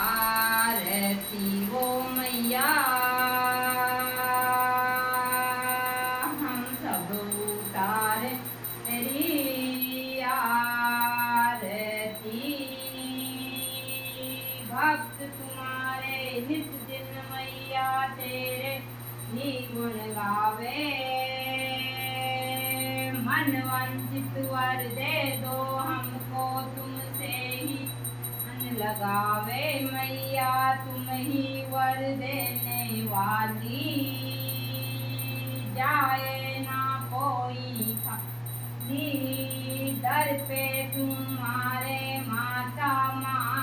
आरती वो मैया हम सब उतारे तेरी आरती। भक्त तुम्हारे नित दिन मैया तेरे ही गुण गावे। मन वंचित वर दे दो हमको तुमसे ही लगावे। मैया तुम ही वर देने वाली, जाए ना कोई खाली। दर पे तुम्हारे माता माँ